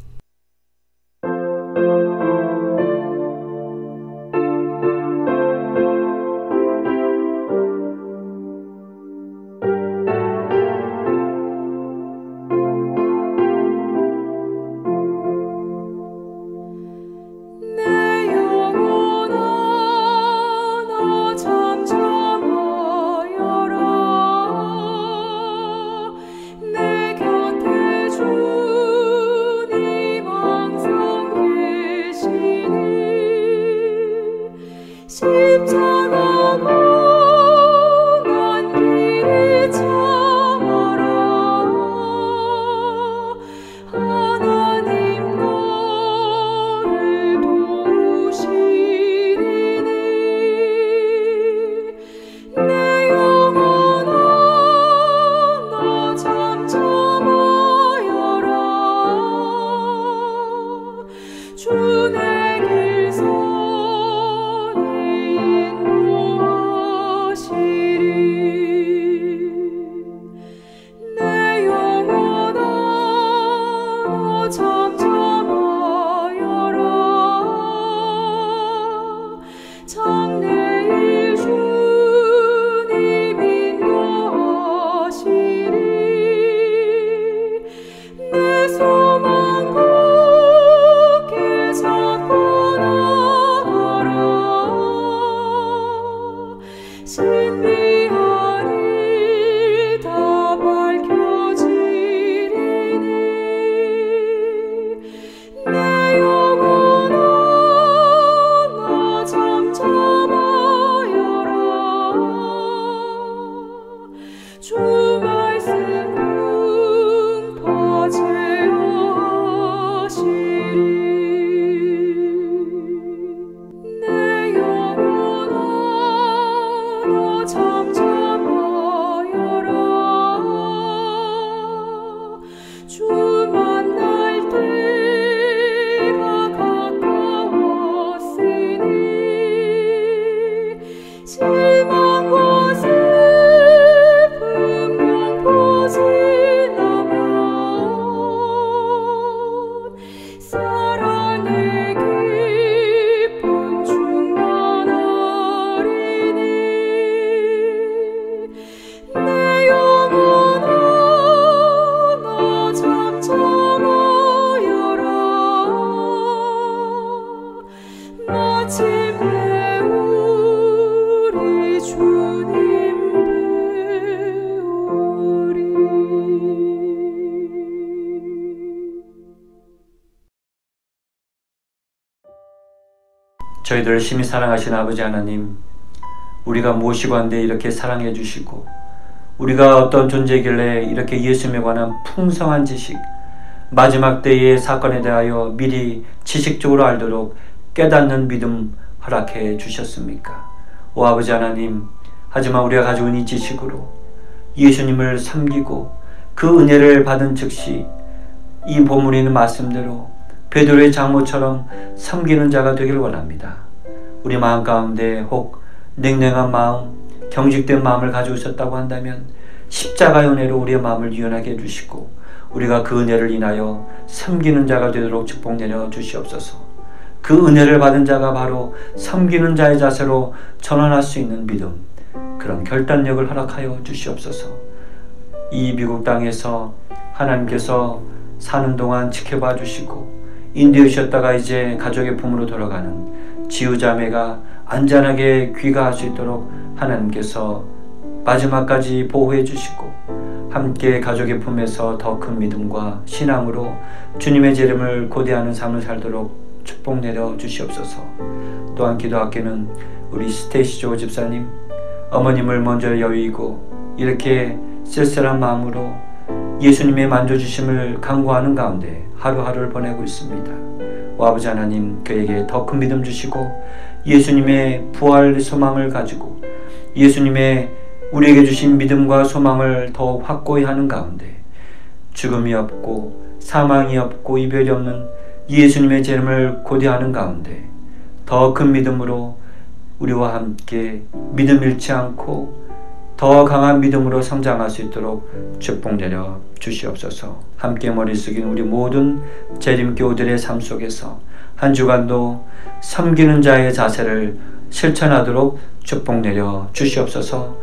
저희들을 심히 사랑하신 아버지 하나님, 우리가 무엇이고 한데 이렇게 사랑해 주시고 우리가 어떤 존재이길래 이렇게 예수님에 관한 풍성한 지식, 마지막 때의 사건에 대하여 미리 지식적으로 알도록 깨닫는 믿음 허락해 주셨습니까? 오 아버지 하나님, 하지만 우리가 가지고 있는 이 지식으로 예수님을 섬기고 그 은혜를 받은 즉시 이 본문에 있는 말씀대로 베드로의 장모처럼 섬기는 자가 되길 원합니다. 우리 마음 가운데 혹 냉랭한 마음, 경직된 마음을 가지고 있었다고 한다면 십자가의 은혜로 우리의 마음을 유연하게 해주시고 우리가 그 은혜를 인하여 섬기는 자가 되도록 축복 내려 주시옵소서. 그 은혜를 받은 자가 바로 섬기는 자의 자세로 전환할 수 있는 믿음, 그런 결단력을 허락하여 주시옵소서. 이 미국 땅에서 하나님께서 사는 동안 지켜봐 주시고 인도해 주셨다가 이제 가족의 품으로 돌아가는 지우자매가 안전하게 귀가할 수 있도록 하나님께서 마지막까지 보호해 주시고 함께 가족의 품에서 더 큰 믿음과 신앙으로 주님의 재림을 고대하는 삶을 살도록 축복 내려 주시옵소서. 또한 기도학교는 우리 스테이시 조 집사님, 어머님을 먼저 여의고 이렇게 쓸쓸한 마음으로 예수님의 만져주심을 간구하는 가운데 하루하루를 보내고 있습니다. 오 아버지 하나님, 그에게 더 큰 믿음 주시고 예수님의 부활 소망을 가지고 예수님의 우리에게 주신 믿음과 소망을 더욱 확고히 하는 가운데 죽음이 없고 사망이 없고 이별이 없는 예수님의 재림을 고대하는 가운데 더 큰 믿음으로 우리와 함께 믿음 잃지 않고 더 강한 믿음으로 성장할 수 있도록 축복 내려 주시옵소서. 함께 머리 숙인 우리 모든 재림교우들의 삶 속에서 한 주간도 섬기는 자의 자세를 실천하도록 축복 내려 주시옵소서.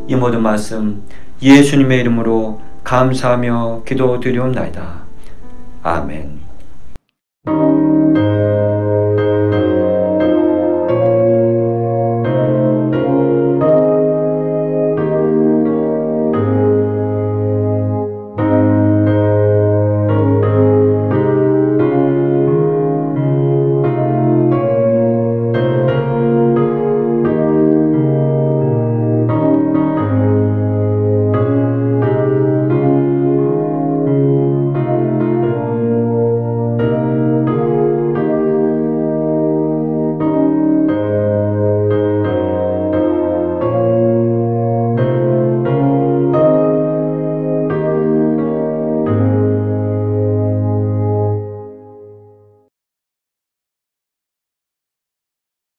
이 모든 말씀 예수님의 이름으로 감사하며 기도드리옵나이다. 아멘.